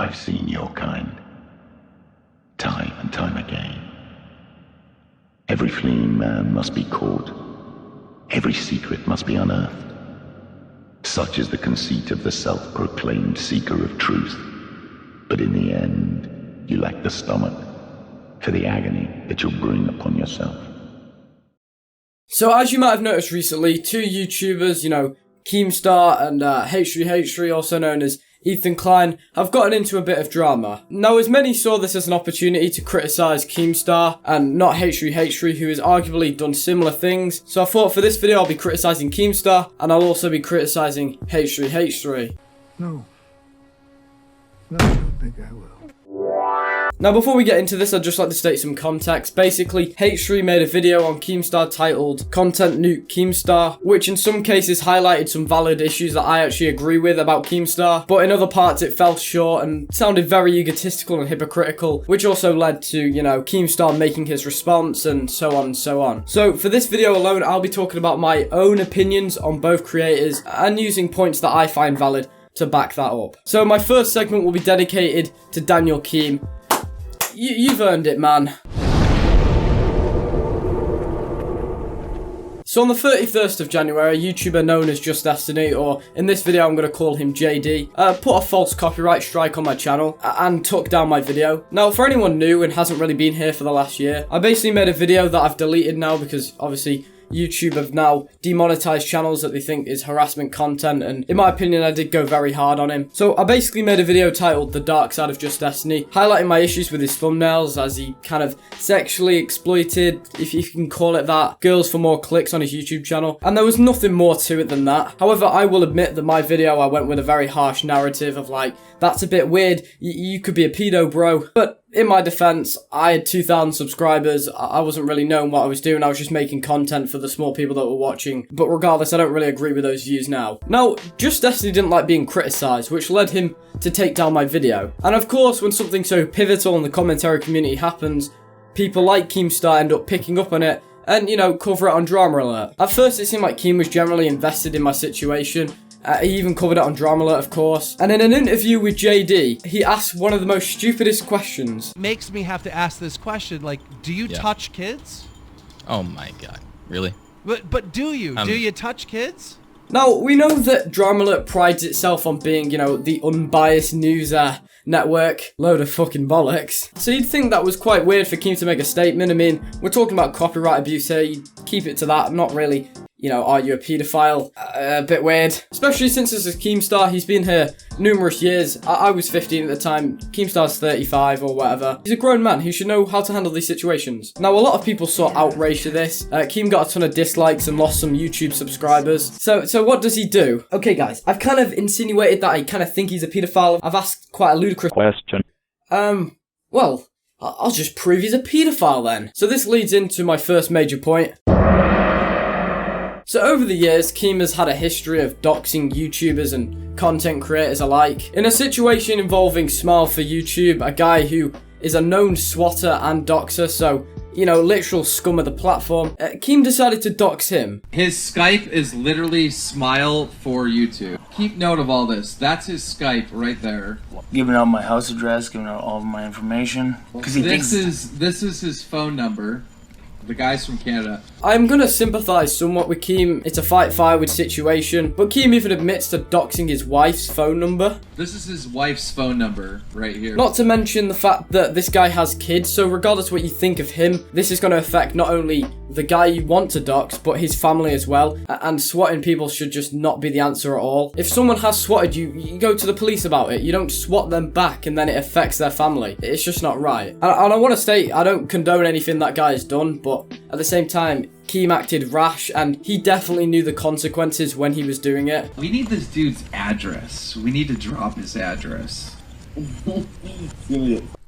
I've seen your kind, time and time again. Every fleeing man must be caught. Every secret must be unearthed. Such is the conceit of the self-proclaimed seeker of truth. But in the end, you lack the stomach for the agony that you'll bring upon yourself. So as you might have noticed recently, two YouTubers, Keemstar and H3H3, also known as Ethan Klein, have gotten into a bit of drama. Now, as many saw this as an opportunity to criticise Keemstar and not H3H3, who has arguably done similar things. So I thought for this video I'll be criticising Keemstar and I'll also be criticising H3H3. No, I don't think I will. Now, before we get into this, I'd just like to state some context. Basically, H3 made a video on Keemstar titled Content Nuke Keemstar, which in some cases highlighted some valid issues that I actually agree with about Keemstar, but in other parts it fell short and sounded very egotistical and hypocritical, which also led to, Keemstar making his response and so on and so on. So for this video alone, I'll be talking about my own opinions on both creators and using points that I find valid to back that up. So my first segment will be dedicated to Daniel Keem. You've earned it, man. So on the 31st of January, a YouTuber known as Just Destiny, or in this video I'm going to call him JD, put a false copyright strike on my channel and took down my video. Now, for anyone new and hasn't really been here for the last year, I basically made a video that I've deleted now because obviously YouTube have now demonetized channels that they think is harassment content, and in my opinion I did go very hard on him. So I basically made a video titled The Dark Side of Just Destiny, highlighting my issues with his thumbnails as he kind of sexually exploited, if you can call it that, girls for more clicks on his YouTube channel, and there was nothing more to it than that. However, I will admit that my video I went with a very harsh narrative of like, that's a bit weird, you could be a pedo, bro. But in my defense, I had 2,000 subscribers. I wasn't really knowing what I was doing. I was just making content for the small people that were watching. But regardless, I don't really agree with those views now. Now, Just Destiny didn't like being criticised, which led him to take down my video. And of course, when something so pivotal in the commentary community happens, people like Keemstar end up picking up on it and, cover it on Drama Alert. At first, it seemed like Keem was generally invested in my situation. He even covered it on Drama Alert, of course. And in an interview with JD, he asked one of the most stupidest questions. Makes me have to ask this question, like, do you touch kids? Oh my god, really? But do you? Do you touch kids? Now, we know that Drama Alert prides itself on being, the unbiased news network. Load of fucking bollocks. So you'd think that was quite weird for Keem to make a statement. I mean, we're talking about copyright abuse here. You'd keep it to that, not really, are you a paedophile? A bit weird. Especially since this is Keemstar. He's been here numerous years. I was 15 at the time. Keemstar's 35 or whatever. He's a grown man. He should know how to handle these situations. Now, a lot of people saw outrage to this. Keem got a ton of dislikes and lost some YouTube subscribers. So what does he do? Okay, guys. I've kind of insinuated that I kind of think he's a paedophile. I've asked quite a ludicrous question. Well, I'll just prove he's a paedophile then. So this leads into my first major point. So over the years, Keem has had a history of doxing YouTubers and content creators alike. In a situation involving Smile for YouTube, a guy who is a known swatter and doxer, so, literal scum of the platform, Keem decided to dox him. His Skype is literally Smile for YouTube. Keep note of all this. That's his Skype right there. Giving out my house address, giving out all of my information. This is his phone number. The guy's from Canada. I'm gonna sympathise somewhat with Keem. It's a fight-fire-with situation, but Keem even admits to doxing his wife's phone number. This is his wife's phone number right here. Not to mention the fact that this guy has kids, so regardless of what you think of him, this is gonna affect not only the guy you want to dox, but his family as well. And swatting people should just not be the answer at all. If someone has swatted you, you go to the police about it. You don't swat them back and then it affects their family. It's just not right. And I want to state, I don't condone anything that guy has done, but at the same time, Keem acted rash, and he definitely knew the consequences when he was doing it. We need this dude's address. We need to drop his address.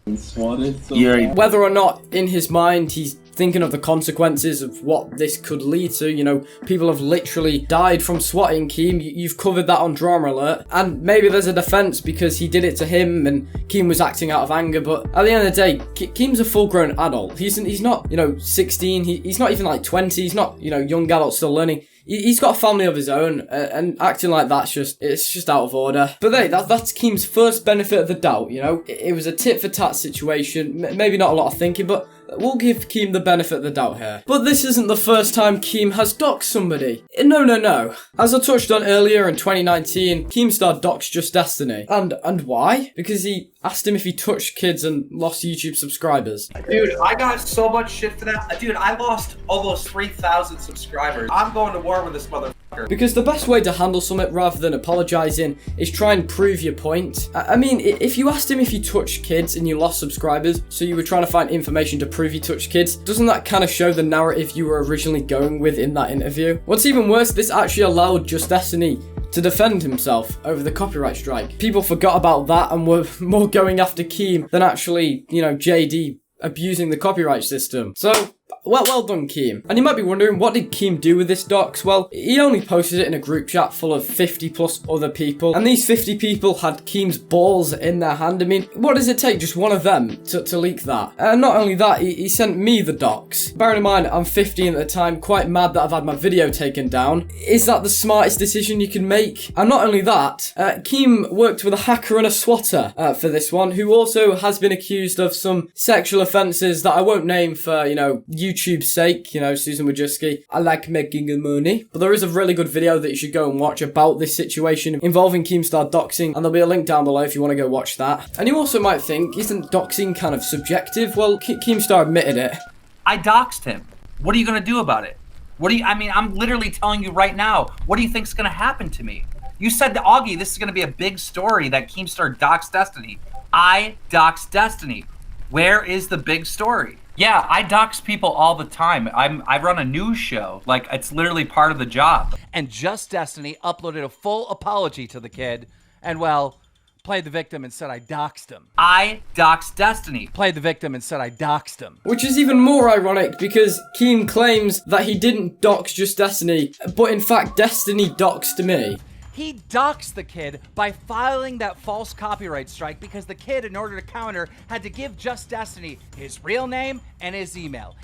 Whether or not in his mind he's thinking of the consequences of what this could lead to, people have literally died from swatting Keem. You've covered that on Drama Alert, and maybe there's a defense because he did it to him and Keem was acting out of anger, but at the end of the day, Keem's a full-grown adult. He's not, 16, he's not even like 20, he's not, young adult still learning. He's got a family of his own, and acting like that's it's just out of order. But hey, that's Keem's first benefit of the doubt, you know? It was a tit-for-tat situation, maybe not a lot of thinking, but we'll give Keem the benefit of the doubt here. But this isn't the first time Keem has doxed somebody. No. As I touched on earlier in 2019, Keemstar doxed Just Destiny. And why? Because he asked him if he touched kids and lost YouTube subscribers. Dude, I got so much shit for that. Dude, I lost almost 3,000 subscribers. I'm going to war with this motherfucker. Because the best way to handle something rather than apologizing is try and prove your point. I mean, if you asked him if you touched kids and you lost subscribers, so you were trying to find information to prove you touched kids, doesn't that kind of show the narrative you were originally going with in that interview? What's even worse, this actually allowed Just Destiny to defend himself over the copyright strike. People forgot about that and were more going after Keem than actually, you know, JD abusing the copyright system. So, well done, Keem. And you might be wondering, what did Keem do with this docs? Well, he only posted it in a group chat full of 50 plus other people, and these 50 people had Keem's balls in their hand. I mean, what does it take, just one of them, to leak that? And not only that, he sent me the docs. Bearing in mind, I'm 15 at the time, quite mad that I've had my video taken down. Is that the smartest decision you can make? And not only that, Keem worked with a hacker and a swatter for this one, who also has been accused of some sexual offences that I won't name for, you know, YouTube's sake, you know, Susan Wojcicki. I like making money. But there is a really good video that you should go and watch about this situation involving Keemstar doxing, and there'll be a link down below if you want to go watch that. And you also might think, isn't doxing kind of subjective? Well, Keemstar admitted it. I doxed him. What are you going to do about it? I mean, I'm literally telling you right now, what do you think's going to happen to me? You said to Augie, this is going to be a big story that Keemstar doxed Destiny. I doxed Destiny. Where is the big story? Yeah, I dox people all the time. I run a news show. Like, it's literally part of the job. And Just Destiny uploaded a full apology to the kid and, well, played the victim and said I doxed him. I doxed Destiny. Played the victim and said I doxed him. Which is even more ironic because Keem claims that he didn't dox Just Destiny, but in fact Destiny doxed me. He doxed the kid by filing that false copyright strike because the kid, in order to counter, had to give Just Destiny his real name and his email.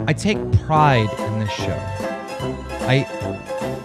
I take pride in this show.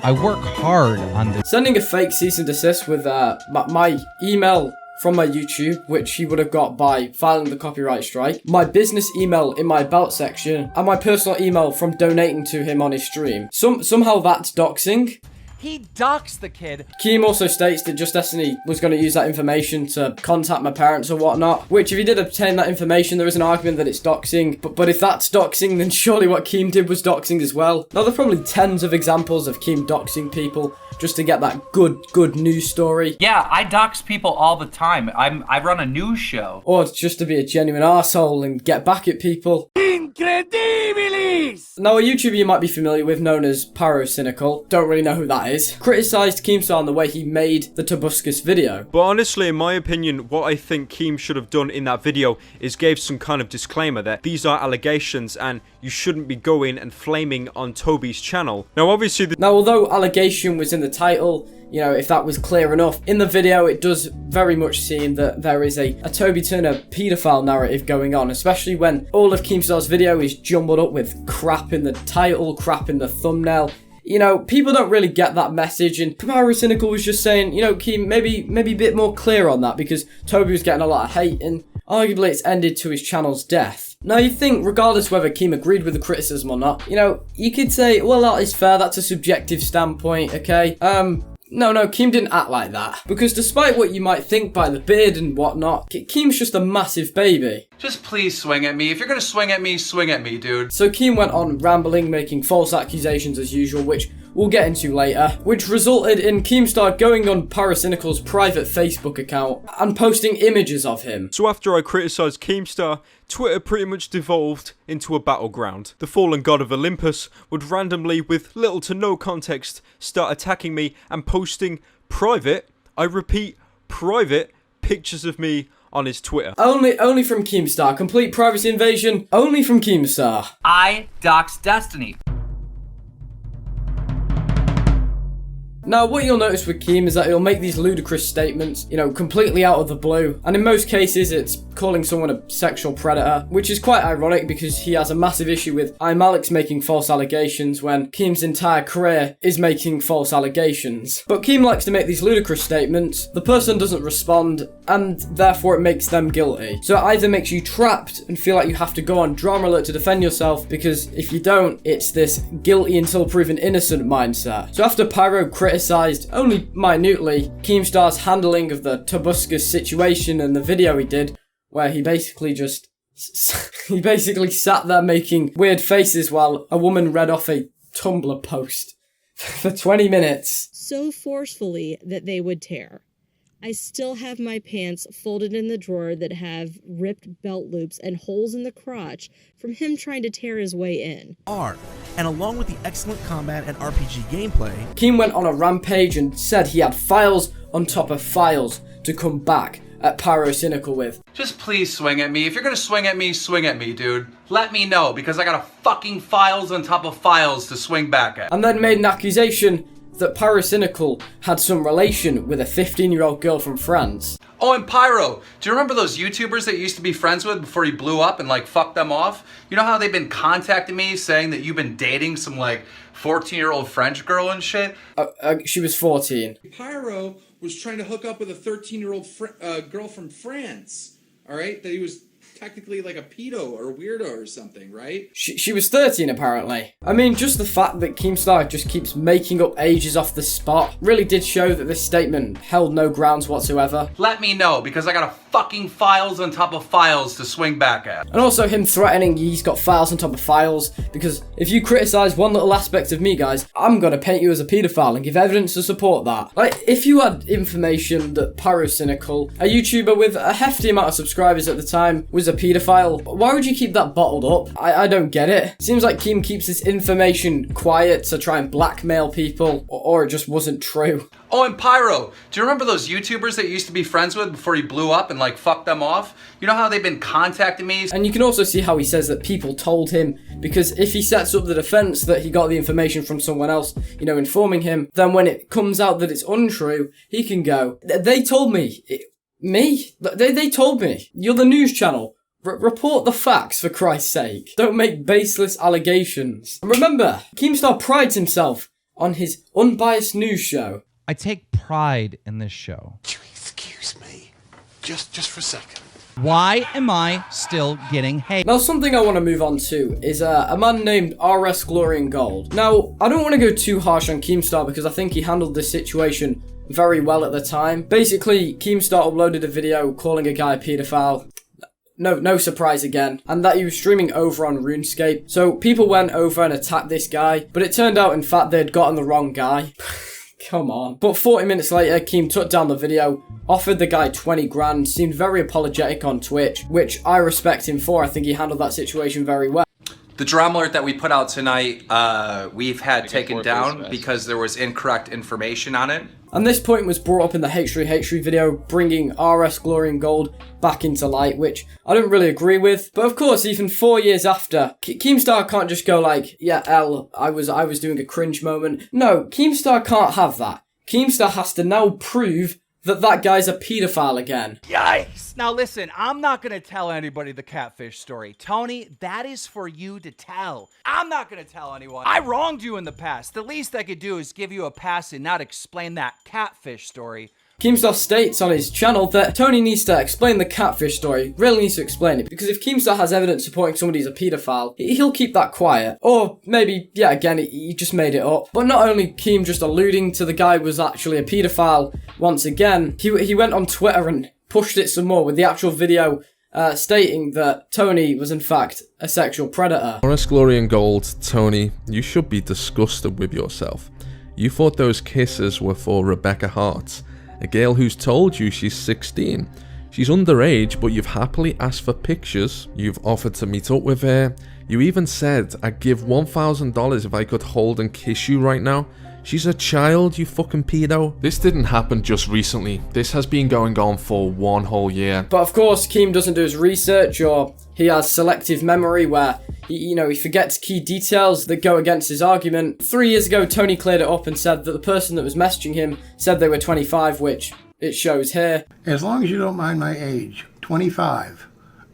I work hard on this. Sending a fake cease and desist with my email from my YouTube, which he would have got by filing the copyright strike, my business email in my about section, and my personal email from donating to him on his stream. Somehow that's doxing. He doxed the kid. Keem also states that Just Destiny was going to use that information to contact my parents or whatnot, which if he did obtain that information, there is an argument that it's doxing, but if that's doxing, then surely what Keem did was doxing as well. Now, there are probably tens of examples of Keem doxing people just to get that good news story. Yeah, I dox people all the time. I run a news show. Or it's just to be a genuine arsehole and get back at people. Incredibilis! Now, a YouTuber you might be familiar with known as Pyrocynical, don't really know who that is, criticised Keemstar on the way he made the Tobuscus video. But honestly, in my opinion, what I think Keem should have done in that video is gave some kind of disclaimer that these are allegations and you shouldn't be going and flaming on Toby's channel. Now, obviously... Now, although allegation was in the title, you know, if that was clear enough, in the video it does very much seem that there is a Toby Turner paedophile narrative going on, especially when all of Keemstar's video is jumbled up with crap in the title, crap in the thumbnail. You know, people don't really get that message, and Pyrocynical was just saying, you know, Keem, maybe a bit more clear on that, because Toby was getting a lot of hate, and arguably it's ended to his channel's death. Now, you think, regardless whether Keem agreed with the criticism or not, you know, you could say, well, that is fair, that's a subjective standpoint, okay? No, Keem didn't act like that. Because despite what you might think by the beard and whatnot, Keem's just a massive baby. Just please swing at me. If you're gonna swing at me, dude. So Keem went on rambling, making false accusations as usual, which we'll get into later, which resulted in Keemstar going on Pyrocynical's private Facebook account and posting images of him. So after I criticised Keemstar, Twitter pretty much devolved into a battleground. The fallen god of Olympus would randomly, with little to no context, start attacking me and posting private, I repeat, private pictures of me on his Twitter. Only from Keemstar. Complete privacy invasion, only from Keemstar. I doxed Destiny. Now, what you'll notice with Keem is that he'll make these ludicrous statements, you know, completely out of the blue. And in most cases, it's calling someone a sexual predator, which is quite ironic because he has a massive issue with Alex making false allegations when Keem's entire career is making false allegations. But Keem likes to make these ludicrous statements, the person doesn't respond, and therefore it makes them guilty. So it either makes you trapped and feel like you have to go on drama alert to defend yourself, because if you don't, it's this guilty until proven innocent mindset. So after Pyro criticised, only minutely, Keemstar's handling of the Tobuscus situation and the video he did, where he basically just sat there making weird faces while a woman read off a Tumblr post for 20 minutes. So forcefully that they would tear. I still have my pants folded in the drawer that have ripped belt loops and holes in the crotch from him trying to tear his way in. And along with the excellent combat and RPG gameplay, Keem went on a rampage and said he had files on top of files to come back at Pyro Cynical with. Just please swing at me. If you're gonna swing at me, dude. Let me know, because I got a fucking files on top of files to swing back at. And then made an accusation that Pyro Cynical had some relation with a 15-year-old girl from France. Oh, and Pyro, do you remember those YouTubers that you used to be friends with before you blew up and like fucked them off? You know how they've been contacting me saying that you've been dating some like 14-year-old French girl and shit? She was 14. Pyro was trying to hook up with a 13-year-old girl from France, all right? That he was technically like a pedo or weirdo or something, right? She was 13 apparently. I mean, just the fact that Keemstar just keeps making up ages off the spot really did show that this statement held no grounds whatsoever. Let me know, because I got a fucking files on top of files to swing back at. And also him threatening he's got files on top of files, because if you criticize one little aspect of me, guys, I'm gonna paint you as a paedophile and give evidence to support that. Like, if you had information that Pyro Cynical, a YouTuber with a hefty amount of subscribers at the time, was a paedophile, why would you keep that bottled up? I don't get it. Seems like Keem keeps this information quiet to try and blackmail people, or it just wasn't true. Oh, and Pyro, do you remember those YouTubers that you used to be friends with before you blew up and like fucked them off? You know how they've been contacting me? And you can also see how he says that people told him, because if he sets up the defense that he got the information from someone else, you know, informing him, then when it comes out that it's untrue, he can go, they told me. Me? They told me. You're the news channel. Report the facts, for Christ's sake. Don't make baseless allegations. And remember, Keemstar prides himself on his unbiased news show. I take pride in this show. Excuse me. Just for a second. Why am I still getting hate? Now, something I want to move on to is a man named RS Glory and Gold. Now, I don't want to go too harsh on Keemstar because I think he handled this situation very well at the time. Basically, Keemstar uploaded a video calling a guy a paedophile. No surprise again. And that he was streaming over on RuneScape. So people went over and attacked this guy. But it turned out, in fact, they'd gotten the wrong guy. Come on. But 40 minutes later, Keem took down the video, offered the guy 20 grand, seemed very apologetic on Twitch, which I respect him for. I think he handled that situation very well. The drama alert that we put out tonight, we've had taken down because there was incorrect information on it. And this point was brought up in the H3 video, bringing RS Glory and Gold back into light, which I don't really agree with. But of course, even 4 years after, Keemstar can't just go like, yeah, I was doing a cringe moment. No, Keemstar can't have that. Keemstar has to now prove that guy's a pedophile again. Yikes! Now listen, I'm not gonna tell anybody the catfish story. Tony, that is for you to tell. I'm not gonna tell anyone. I wronged you in the past. The least I could do is give you a pass and not explain that catfish story. Keemstar states on his channel that Tony needs to explain the catfish story, really needs to explain it, because if Keemstar has evidence supporting somebody's a paedophile, he'll keep that quiet. Or maybe, yeah, again, he just made it up. But not only Keem just alluding to the guy was actually a paedophile once again, he went on Twitter and pushed it some more with the actual video stating that Tony was in fact a sexual predator. RS Glory and Gold, Tony, you should be disgusted with yourself. You thought those kisses were for Rebecca Hart, a girl who's told you she's 16. She's underage, but you've happily asked for pictures. You've offered to meet up with her. You even said, I'd give $1,000 if I could hold and kiss you right now. She's a child, you fucking pedo. This didn't happen just recently. This has been going on for 1 whole year. But of course, Keem doesn't do his research, or he has selective memory where he forgets key details that go against his argument. 3 years ago, Tony cleared it up and said that the person that was messaging him said they were 25, which it shows here. As long as you don't mind my age, 25.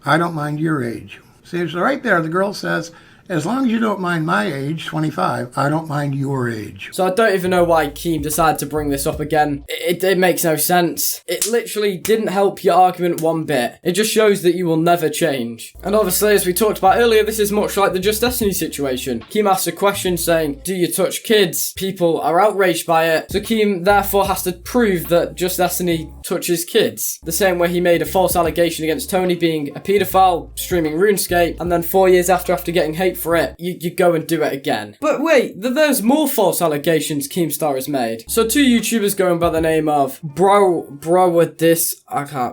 I don't mind your age. See, so right there, the girl says, as long as you don't mind my age, 25, I don't mind your age. So I don't even know why Keem decided to bring this up again. It makes no sense. It literally didn't help your argument one bit. It just shows that you will never change. And obviously, as we talked about earlier, this is much like the Just Destiny situation. Keem asks a question saying, do you touch kids? People are outraged by it. So Keem therefore has to prove that Just Destiny touches kids. The same way he made a false allegation against Tony being a paedophile, streaming RuneScape, and then 4 years after getting hate for it, you go and do it again. But wait, there's more false allegations Keemstar has made. So 2 YouTubers going by the name of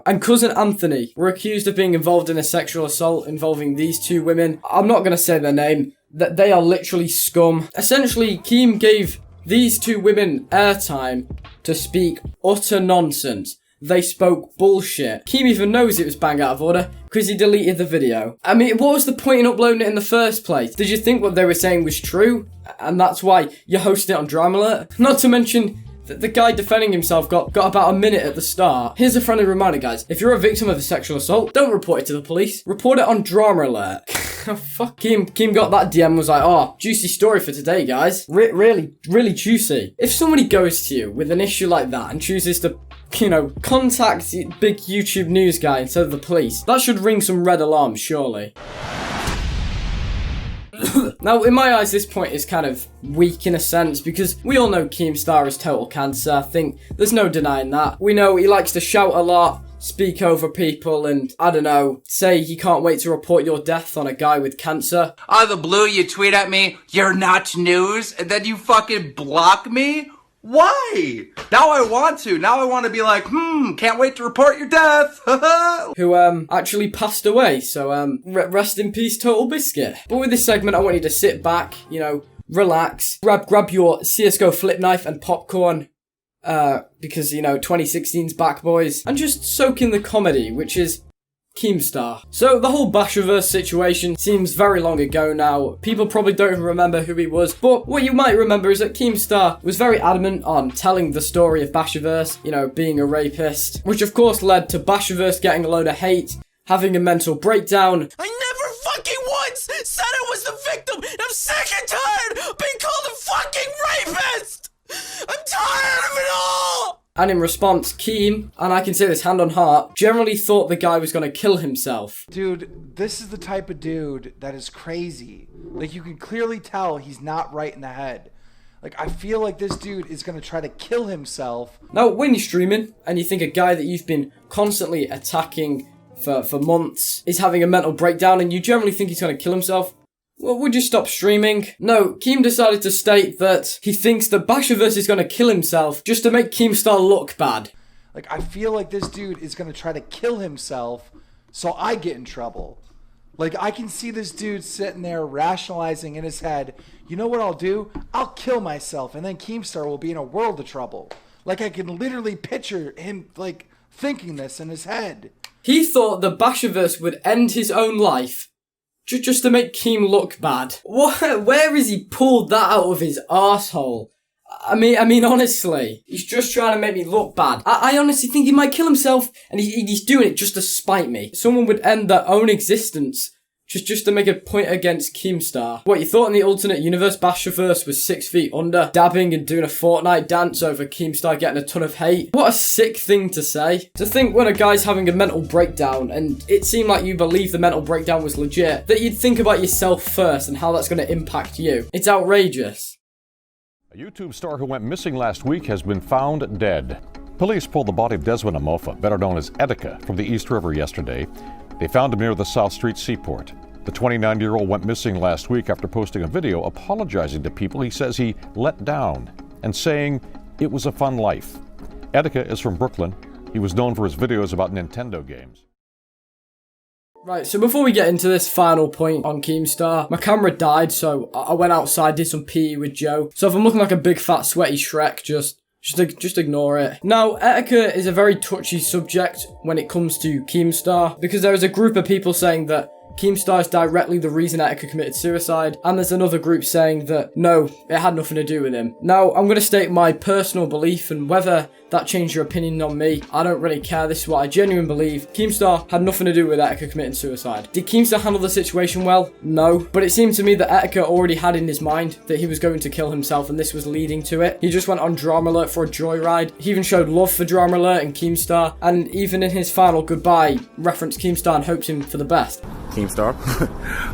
and Cousin Anthony were accused of being involved in a sexual assault involving these 2 women. I'm not going to say their name. That they are literally scum. Essentially, Keem gave these 2 women airtime to speak utter nonsense. They spoke bullshit. Keem even knows it was bang out of order because he deleted the video. I mean, what was the point in uploading it in the first place? Did you think what they were saying was true? And that's why you hosted it on Drama Alert? Not to mention that the guy defending himself got about a minute at the start. Here's a friendly reminder, guys. If you're a victim of a sexual assault, don't report it to the police. Report it on Drama Alert. Fuck. Keem got that DM and was like, oh, juicy story for today, guys. Really juicy. If somebody goes to you with an issue like that and chooses to contact big YouTube news guy instead of the police, that should ring some red alarms, surely. Now, in my eyes, this point is kind of weak in a sense, because we all know Keemstar is total cancer. I think there's no denying that. We know he likes to shout a lot, speak over people, and, I don't know, say he can't wait to report your death on a guy with cancer. Out of the blue, you tweet at me, you're not news, and then you fucking block me? Why? Now I want to. Now I want to be like, can't wait to report your death. Who, actually passed away. So, rest in peace, Total Biscuit. But with this segment, I want you to sit back, relax, grab your CSGO flip knife and popcorn, because, 2016's back, boys, and just soak in the comedy, which is Keemstar. So the whole Basherverse situation seems very long ago now. People probably don't even remember who he was, but what you might remember is that Keemstar was very adamant on telling the story of Basherverse, being a rapist, which of course led to Basherverse getting a load of hate, having a mental breakdown. I never fucking once said I was the victim. I'm sick and tired of being called a fucking rapist. I'm tired of it all. And in response, Keem, and I can say this hand on heart, generally thought the guy was going to kill himself. Dude, this is the type of dude that is crazy. Like, you can clearly tell he's not right in the head. Like, I feel like this dude is going to try to kill himself. Now, when you're streaming, and you think a guy that you've been constantly attacking for months is having a mental breakdown, and you generally think he's going to kill himself, well, would you stop streaming? No, Keem decided to state that he thinks that Basherverse is going to kill himself just to make Keemstar look bad. Like, I feel like this dude is going to try to kill himself so I get in trouble. Like, I can see this dude sitting there rationalizing in his head, you know what I'll do? I'll kill myself, and then Keemstar will be in a world of trouble. Like, I can literally picture him, like, thinking this in his head. He thought that Basherverse would end his own life just to make Keem look bad. Where has he pulled that out of his arsehole? I mean, honestly, he's just trying to make me look bad. I honestly think he might kill himself, and he's doing it just to spite me. Someone would end their own existence just to make a point against Keemstar. What, you thought in the alternate universe Basherverse was 6 feet under, dabbing and doing a Fortnite dance over Keemstar getting a ton of hate? What a sick thing to say. To think when a guy's having a mental breakdown, and it seemed like you believe the mental breakdown was legit, that you'd think about yourself first and how that's going to impact you. It's outrageous. A YouTube star who went missing last week has been found dead. Police pulled the body of Desmond Amofa, better known as Etika, from the East River yesterday. They found him near the South Street Seaport. The 29-year-old went missing last week after posting a video apologizing to people he says he let down and saying it was a fun life. Etika is from Brooklyn. He was known for his videos about Nintendo games. Right, so before we get into this final point on Keemstar, my camera died, so I went outside, did some PE with Joe. So if I'm looking like a big fat sweaty Shrek, just ignore it. Now, etiquette is a very touchy subject when it comes to Keemstar, because there is a group of people saying that Keemstar is directly the reason Etika committed suicide, and there's another group saying that no, it had nothing to do with him. Now, I'm going to state my personal belief, and whether that changed your opinion on me, I don't really care. This is what I genuinely believe. Keemstar had nothing to do with Etika committing suicide. Did Keemstar handle the situation well? No. But it seemed to me that Etika already had in his mind that he was going to kill himself, and this was leading to it. He just went on Drama Alert for a joyride. He even showed love for Drama Alert and Keemstar, and even in his final goodbye, referenced Keemstar and hoped him for the best. Keemstar,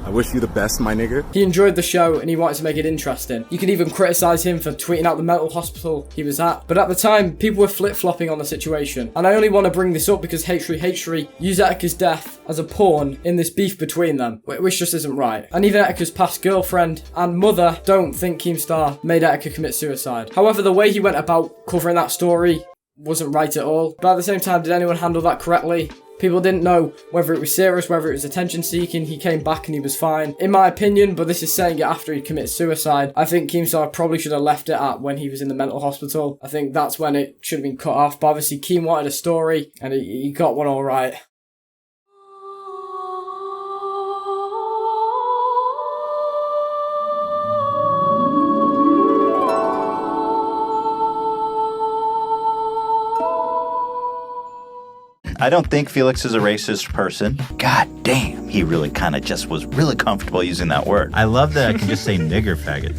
I wish you the best, my nigga. He enjoyed the show and he wanted to make it interesting. You could even criticize him for tweeting out the mental hospital he was at, but at the time, people were flip-flopping on the situation. And I only want to bring this up because H3 used Etika's death as a pawn in this beef between them, which just isn't right. And even Etika's past girlfriend and mother don't think Keemstar made Etika commit suicide. However, the way he went about covering that story wasn't right at all. But at the same time, did anyone handle that correctly? People didn't know whether it was serious, whether it was attention seeking. He came back and he was fine, in my opinion, but this is saying it after he committed suicide. I think Keemstar probably should have left it at when he was in the mental hospital. I think that's when it should have been cut off, but obviously Keem wanted a story and he got one all right. I don't think Felix is a racist person. God damn, he really kind of just was really comfortable using that word. I love that I can just say nigger faggot.